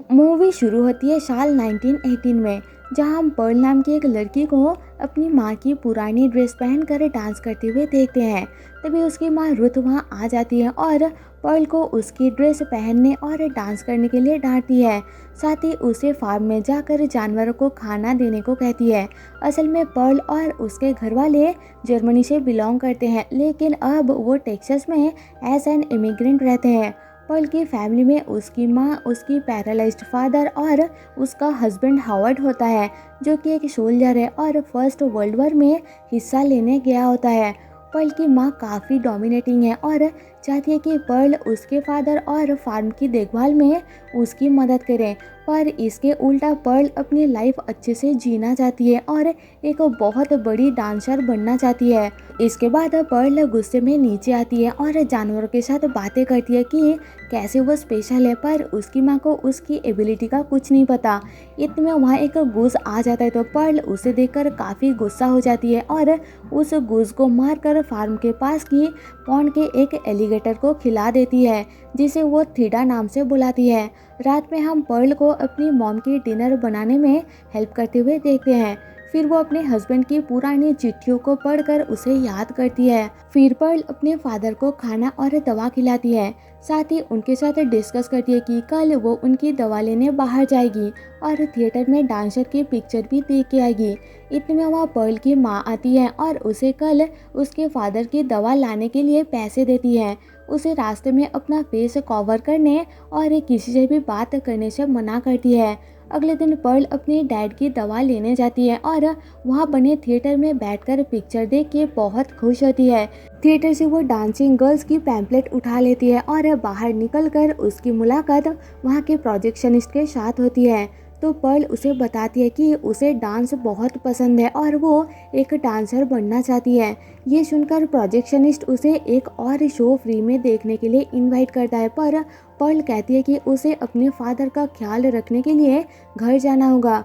Movie शुरू होती है साल 1918 में, जहां हम पर्ल नाम की एक लड़की को अपनी माँ की पुरानी ड्रेस पहनकर डांस करते हुए देखते हैं। तभी उसकी माँ रुथ वहां आ जाती है और पर्ल को उसकी ड्रेस पहनने और डांस करने के लिए डांटती है। साथ ही उसे फार्म में जाकर जानवरों को खाना देने को कहती है। असल में पर्ल और उसके घर वाले जर्मनी से बिलोंग करते हैं, लेकिन अब वो टेक्सास में एज एन इमिग्रेंट रहते हैं। पर्ल की फैमिली में उसकी माँ, उसकी पैरालाइज्ड फादर और उसका हस्बैंड हावर्ड होता है, जो कि एक सोल्जर है और फर्स्ट वर्ल्ड वॉर में हिस्सा लेने गया होता है। पर्ल की माँ काफ़ी डोमिनेटिंग है और चाहती है कि पर्ल उसके फादर और फार्म की देखभाल में उसकी मदद करे, पर इसके उल्टा पर्ल अपनी लाइफ अच्छे से जीना चाहती है और एक बहुत बड़ी डांसर बनना चाहती है। इसके बाद पर्ल गुस्से में नीचे आती है और जानवरों के साथ बातें करती है कि कैसे वो स्पेशल है, पर उसकी माँ को उसकी एबिलिटी का कुछ नहीं पता। इतने में वहाँ एक गूस आ जाता है, तो पर्ल उसे देखकर काफ़ी गुस्सा हो जाती है और उस गूस को मारकर फार्म के पास की पॉन्ड के एक एलिगेटर को खिला देती है, जिसे वो थीडा नाम से बुलाती है। रात में हम पर्ल को अपनी मॉम की डिनर बनाने में हेल्प करते हुए देखते हैं। फिर वो अपने हस्बैंड की पुरानी चिट्ठियों को पढ़कर उसे याद करती है। फिर पर्ल अपने फादर को खाना और दवा खिलाती है। साथ ही उनके साथ डिस्कस करती है कि कल वो उनकी दवा लेने बाहर जाएगी और थिएटर में डांसर की पिक्चर भी देख के आएगी। इतने में वहाँ पर्ल की माँ आती है और उसे कल उसके फादर की दवा लाने के लिए पैसे देती है। उसे रास्ते में अपना फेस कवर करने और किसी से भी बात करने से मना करती है। अगले दिन पर्ल अपने डैड की दवा लेने जाती है और वहाँ बने थिएटर में बैठकर पिक्चर देख के बहुत खुश होती है। थिएटर से वो डांसिंग गर्ल्स की पैम्पलेट उठा लेती है और बाहर निकलकर उसकी मुलाकात वहाँ के प्रोजेक्शनिस्ट के साथ होती है। तो पर्ल उसे बताती है कि उसे डांस बहुत पसंद है और वो एक डांसर बनना चाहती है। ये सुनकर प्रोजेक्शनिस्ट उसे एक और शो फ्री में देखने के लिए इनवाइट करता है, पर पर्ल कहती है कि उसे अपने फादर का ख्याल रखने के लिए घर जाना होगा।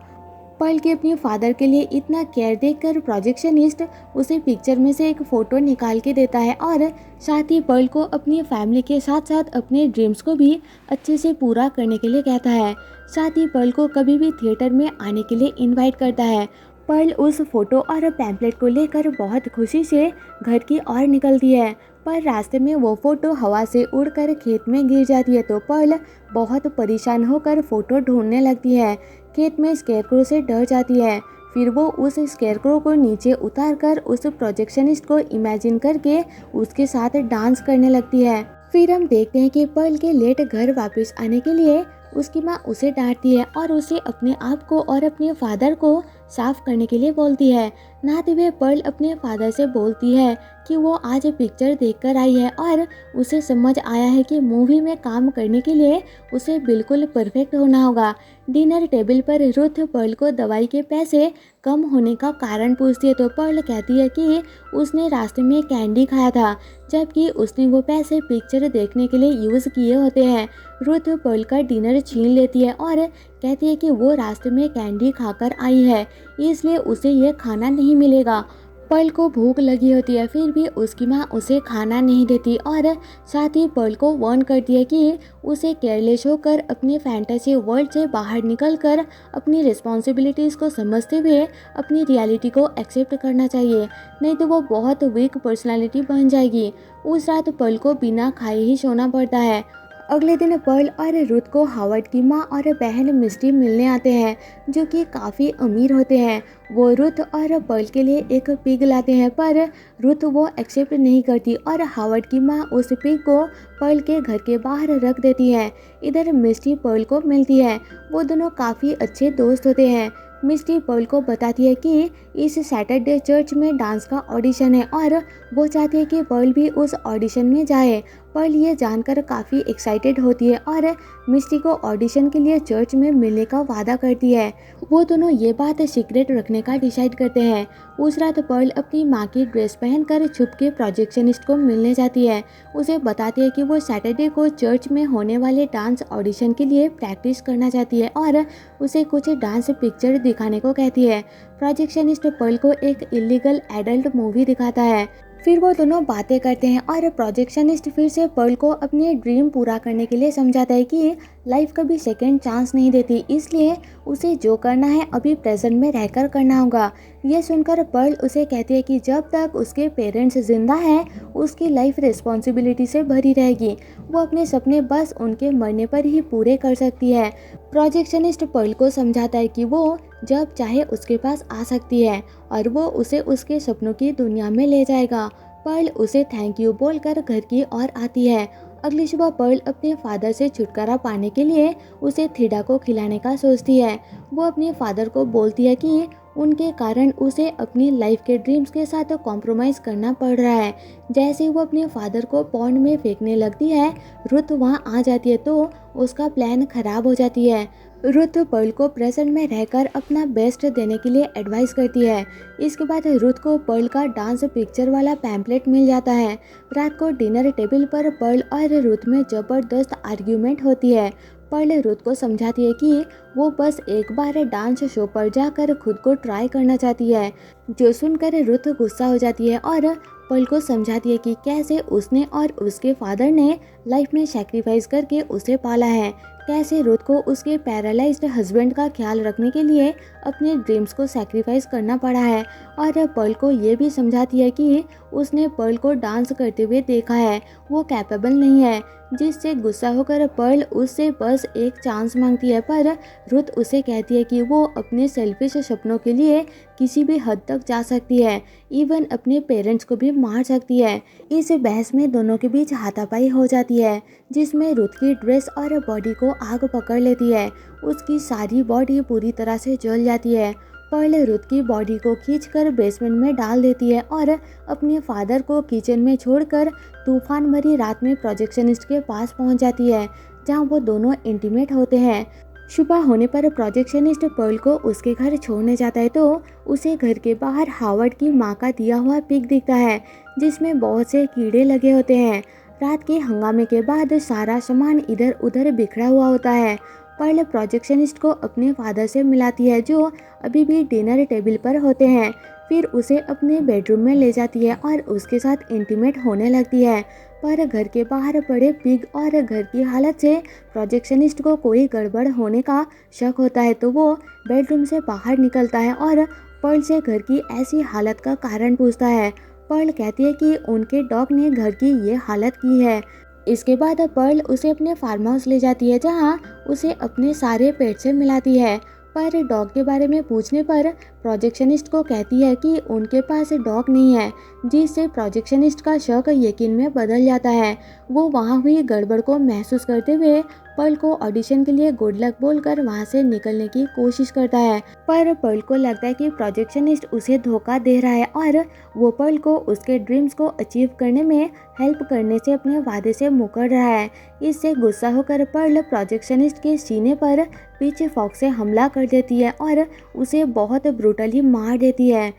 पर्ल के अपने फादर के लिए इतना केयर देखकर प्रोजेक्शनिस्ट उसे पिक्चर में से एक फ़ोटो निकाल के देता है और साथ ही पर्ल को अपनी फैमिली के साथ साथ अपने ड्रीम्स को भी अच्छे से पूरा करने के लिए कहता है। साथ ही पर्ल को कभी भी थिएटर में आने के लिए इनवाइट करता है। पर्ल उस फोटो और पैम्पलेट को लेकर बहुत खुशी से घर की ओर निकलती है, पर रास्ते में वो फोटो हवा से उड़कर खेत में गिर जाती है। तो पर्ल बहुत परेशान होकर फोटो ढूंढने लगती है। खेत में स्केरक्रो से डर जाती है। फिर वो उस स्केरक्रो को नीचे उतारकर उस प्रोजेक्शनिस्ट को इमेजिन करके उसके साथ डांस करने लगती है। फिर हम देखते हैं कि पर्ल के लेट घर वापस आने के लिए उसकी माँ उसे डांटती है और उसे अपने आप को और अपने फादर को साफ करने के लिए बोलती है। नहाते हुए पर्ल अपने फादर से बोलती है कि वो आज पिक्चर देखकर आई है और उसे समझ आया है कि मूवी में काम करने के लिए उसे बिल्कुल परफेक्ट होना होगा। डिनर टेबल पर रुथ पर्ल को दवाई के पैसे कम होने का कारण पूछती है, तो पर्ल कहती है कि उसने रास्ते में कैंडी खाया था, जबकि उसने वो पैसे पिक्चर देखने के लिए यूज़ किए होते हैं। रुथ पर्ल का डिनर छीन लेती है और कहती है कि वो रास्ते में कैंडी खाकर आई है, इसलिए उसे ये खाना नहीं मिलेगा। पर्ल को भूख लगी होती है, फिर भी उसकी माँ उसे खाना नहीं देती और साथ ही पर्ल को वार्न करती है कि उसे केयरलेस होकर अपने फैंटेसी वर्ल्ड से बाहर निकलकर अपनी रिस्पॉन्सिबिलिटीज़ को समझते हुए अपनी रियलिटी को एक्सेप्ट करना चाहिए, नहीं तो वो बहुत वीक पर्सनालिटी बन जाएगी। उस रात पर्ल को बिना खाए ही सोना पड़ता है। अगले दिन पर्ल और रुथ को हावर्ड की माँ और बहन मिस्टी मिलने आते हैं, जो कि काफ़ी अमीर होते हैं। वो रुथ और पर्ल के लिए एक पिग लाते हैं, पर रुथ वो एक्सेप्ट नहीं करती और हावर्ड की माँ उस पिग को पर्ल के घर के बाहर रख देती है। इधर मिस्टी पर्ल को मिलती है। वो दोनों काफ़ी अच्छे दोस्त होते हैं। मिस्टी पर्ल को बताती है कि इस सैटरडे चर्च में डांस का ऑडिशन है और वो चाहती है कि पर्ल भी उस ऑडिशन में जाए। पर्ल ये जानकर काफ़ी एक्साइटेड होती है और मिस्टी को ऑडिशन के लिए चर्च में मिलने का वादा करती है। वो दोनों ये बात सीक्रेट रखने का डिसाइड करते हैं। उस रात पर्ल अपनी माँ की ड्रेस पहनकर छुप के प्रोजेक्शनिस्ट को मिलने जाती है। उसे बताती है कि वो सैटरडे को चर्च में होने वाले डांस ऑडिशन के लिए प्रैक्टिस करना चाहती है और उसे कुछ डांस पिक्चर दिखाने को कहती है। प्रोजेक्शनिस्ट पर्ल को एक इलीगल एडल्ट मूवी दिखाता है। फिर वो दोनों बातें करते हैं और प्रोजेक्शनिस्ट फिर से पर्ल को अपने ड्रीम पूरा करने के लिए समझाता है कि लाइफ कभी सेकंड चांस नहीं देती, इसलिए उसे जो करना है अभी प्रेजेंट में रहकर करना होगा। यह सुनकर पर्ल उसे कहती है कि जब तक उसके पेरेंट्स जिंदा हैं उसकी लाइफ रिस्पॉन्सिबिलिटी से भरी रहेगी। वो अपने सपने बस उनके मरने पर ही पूरे कर सकती है। प्रोजेक्शनिस्ट पर्ल को समझाता है कि वो जब चाहे उसके पास आ सकती है और वो उसे उसके सपनों की दुनिया में ले जाएगा। पर्ल उसे थैंक यू बोलकर घर की ओर आती है। अगली सुबह पर्ल अपने फादर से छुटकारा पाने के लिए उसे थीडा को खिलाने का सोचती है। वो अपने फादर को बोलती है कि उनके कारण उसे अपनी लाइफ के ड्रीम्स के साथ कॉम्प्रोमाइज़ करना पड़ रहा है। जैसे ही वो अपने फादर को पॉन्ड में फेंकने लगती है, रुथ वहाँ आ जाती है तो उसका प्लान खराब हो जाती है। रुथ पर्ल को प्रेजेंट में रहकर अपना बेस्ट देने के लिए एडवाइस करती है। इसके बाद रुथ को पर्ल का डांस पिक्चर वाला पैम्पलेट मिल जाता है। रात को डिनर टेबल पर पर्ल और रुथ में ज़बरदस्त आर्ग्यूमेंट होती है। पर्ल रुथ को समझाती है कि वो बस एक बार डांस शो पर जाकर खुद को ट्राई करना चाहती है, जो सुनकर रुथ गुस्सा हो जाती है और पर्ल को समझाती है कि कैसे उसने और उसके फादर ने लाइफ में सैक्रिफाइस करके उसे पाला है, कैसे रुथ को उसके पैरालाइज्ड हस्बैंड का ख्याल रखने के लिए अपने ड्रीम्स को सैक्रिफाइस करना पड़ा है। और पर्ल को ये भी समझाती है कि उसने पर्ल को डांस करते हुए देखा है, वो कैपेबल नहीं है, जिससे गुस्सा होकर पर्ल उससे बस एक चांस मांगती है। पर रुथ उसे कहती है कि वो अपने सेल्फिश सपनों के लिए किसी भी हद तक जा सकती है, इवन अपने पेरेंट्स को भी मार सकती है। इस बहस में दोनों के बीच हाथापाई हो जाती है, जिसमें रुथ की ड्रेस और बॉडी को आग पकड़ लेती है। उसकी सारी बॉडी पूरी तरह से जल जाती है। पर्ल रुथ की बॉडी को खींचकर बेसमेंट में डाल देती है और अपने फादर को किचन में छोड़कर तूफान भरी रात में प्रोजेक्शनिस्ट के पास पहुंच जाती है, जहां वो दोनों इंटीमेट होते हैं। सुबह होने पर प्रोजेक्शनिस्ट पर्ल को उसके घर छोड़ने जाता है तो उसे घर के बाहर हावर्ड की माँ का दिया हुआ पिग दिखता है, जिसमें बहुत से कीड़े लगे होते हैं। रात के हंगामे के बाद सारा सामान इधर उधर बिखरा हुआ होता है। पर्ल प्रोजेक्शनिस्ट को अपने फादर से मिलाती है, जो अभी भी डिनर टेबल पर होते हैं। फिर उसे अपने बेडरूम में ले जाती है और उसके साथ इंटीमेट होने लगती है। पर घर के बाहर पड़े पिग और घर की हालत से प्रोजेक्शनिस्ट को कोई गड़बड़ होने का शक होता है, तो वो बेडरूम से बाहर निकलता है और पर्ल से घर की ऐसी हालत का कारण पूछता है। पर्ल कहती है कि उनके डॉग ने घर की ये हालत की है। इसके बाद पर्ल उसे अपने फार्म हाउस ले जाती है, जहाँ उसे अपने सारे पेट से मिलाती है। पर डॉग के बारे में पूछने पर प्रोजेक्शनिस्ट को कहती है कि उनके पास डॉग नहीं है, जिससे प्रोजेक्शनिस्ट का शक यकीन में बदल जाता है। वो वहाँ हुई गड़बड़ को महसूस करते हुए पर्ल को ऑडिशन के लिए गुड लक बोलकर वहाँ से निकलने की कोशिश करता है। पर पर्ल को लगता है कि प्रोजेक्शनिस्ट उसे धोखा दे रहा है और वो पर्ल को उसके ड्रीम्स को अचीव करने में हेल्प करने से अपने वादे से मुकर रहा है। इससे गुस्सा होकर पर्ल प्रोजेक्शनिस्ट के सीने पर पिच फॉक से हमला कर देती है और उसे बहुत ब्रूटली मार देती है।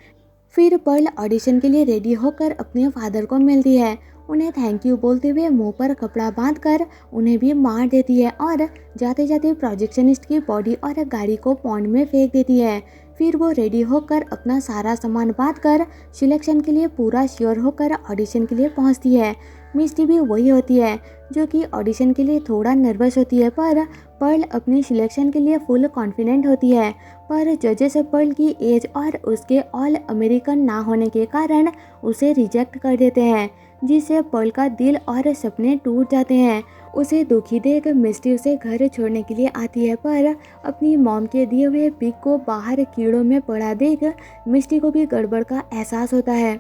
फिर पर्ल ऑडिशन के लिए रेडी होकर अपने फादर को मिलती है। उन्हें थैंक यू बोलते हुए मुंह पर कपड़ा बांधकर उन्हें भी मार देती है और जाते जाते प्रोजेक्शनिस्ट की बॉडी और गाड़ी को पॉन्ड में फेंक देती है। फिर वो रेडी होकर अपना सारा सामान बांधकर सिलेक्शन के लिए पूरा श्योर होकर ऑडिशन के लिए पहुंचती है। मिस्टी भी वही होती है जो कि ऑडिशन के लिए थोड़ा नर्वस होती है, पर पर्ल अपनी सिलेक्शन के लिए फुल कॉन्फिडेंट होती है। पर जजेस पर्ल की एज और उसके ऑल अमेरिकन ना होने के कारण उसे रिजेक्ट कर देते हैं, जिससे पर्ल का दिल और सपने टूट जाते हैं। उसे दुखी देख मिस्टी उसे घर छोड़ने के लिए आती है, पर अपनी मॉम के दिए हुए पिग को बाहर कीड़ों में पड़ा देख मिस्टी को भी गड़बड़ का एहसास होता है।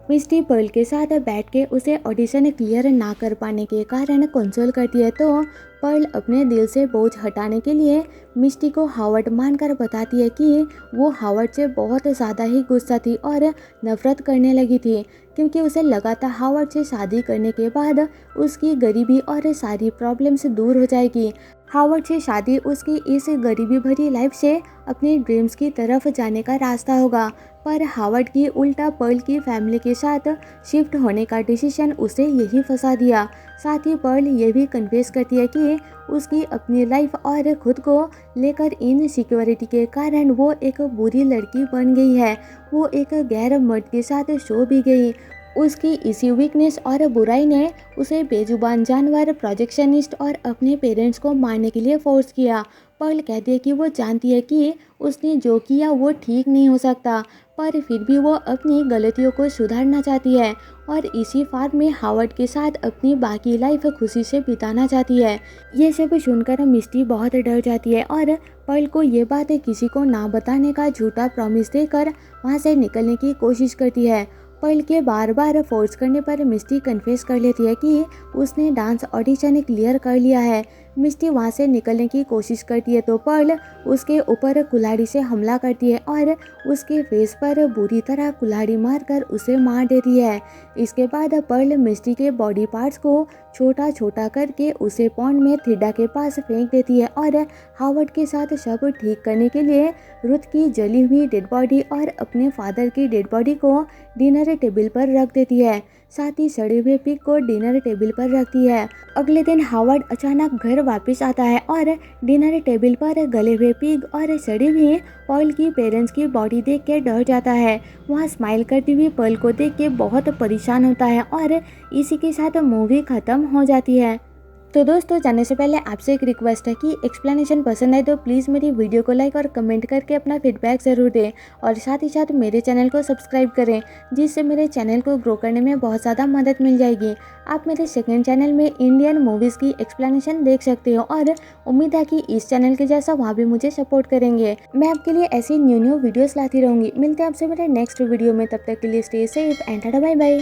मिस्टी पर्ल के साथ बैठ के उसे ऑडिशन क्लियर ना कर पाने के कारण कंसोल करती है, तो पर्ल अपने दिल से बोझ हटाने के लिए मिस्टी को हावर्ड मानकर बताती है कि वो हावर्ड से बहुत ज़्यादा ही गुस्सा थी और नफरत करने लगी थी, क्योंकि उसे लगा था हावर्ड से शादी करने के बाद उसकी गरीबी और सारी प्रॉब्लम्स दूर हो जाएगी। हावर्ड से शादी उसकी इस गरीबी भरी लाइफ से अपने ड्रीम्स की तरफ जाने का रास्ता होगा, पर हावर्ड की उल्टा पर्ल की फैमिली के साथ शिफ्ट होने का डिसीजन उसे यही फंसा दिया। साथ ही पर्ल ये भी कन्फेस करती है कि उसकी अपनी लाइफ और खुद को लेकर इनसिक्योरिटी के कारण वो एक बुरी लड़की बन गई है। वो एक गैर मर्द के साथ सो भी गई। उसकी इसी वीकनेस और बुराई ने उसे बेजुबान जानवर, प्रोजेक्शनिस्ट और अपने पेरेंट्स को मारने के लिए फोर्स किया। पर्ल कहती है कि वो जानती है कि उसने जो किया वो ठीक नहीं हो सकता, पर फिर भी वो अपनी गलतियों को सुधारना चाहती है और इसी फार्म में हावर्ड के साथ अपनी बाकी लाइफ खुशी से बिताना चाहती है। ये सब सुनकर मिस्टी बहुत डर जाती है और पर्ल को ये बात किसी को ना बताने का झूठा प्रॉमिस देकर वहाँ से निकलने की कोशिश करती है। पर्ल के बार बार फोर्स करने पर मिस्टी कन्फेस कर लेती है कि उसने डांस ऑडिशन क्लियर कर लिया है। मिस्टी वहाँ से निकलने की कोशिश करती है तो पर्ल उसके ऊपर कुल्हाड़ी से हमला करती है और उसके फेस पर बुरी तरह कुल्हाड़ी मारकर उसे मार देती है। इसके बाद पर्ल मिस्टी के बॉडी पार्ट्स को छोटा छोटा करके उसे पॉन्ड में थिडा के पास फेंक देती है और हावर्ड के साथ शव ठीक करने के लिए रुथ की जली हुई डेड बॉडी और अपने फादर की डेड बॉडी को डिनर टेबल पर रख देती है। साथ ही सड़े हुए पिग को डिनर टेबल पर रखती है। अगले दिन हावर्ड अचानक घर वापस आता है और डिनर टेबल पर गले हुए पिग और सड़ी हुई पर्ल की पेरेंट्स की बॉडी देख के डर जाता है। वहाँ स्माइल करती हुई पर्ल को देख के बहुत परेशान होता है और इसी के साथ मूवी खत्म हो जाती है। तो दोस्तों, जाने से पहले आपसे एक रिक्वेस्ट है कि एक्सप्लेनेशन पसंद आए तो प्लीज़ मेरी वीडियो को लाइक और कमेंट करके अपना फीडबैक ज़रूर दें और साथ ही साथ मेरे चैनल को सब्सक्राइब करें, जिससे मेरे चैनल को ग्रो करने में बहुत ज़्यादा मदद मिल जाएगी। आप मेरे सेकंड चैनल में इंडियन मूवीज़ की एक्सप्लेनेशन देख सकते हो और उम्मीद है कि इस चैनल के जैसा वहाँ भी मुझे सपोर्ट करेंगे। मैं आपके लिए ऐसी न्यू वीडियोज़ लाती रहूँगी। मिलते हैं आपसे मेरे नेक्स्ट वीडियो में, तब तक के लिए stay safe and bye bye.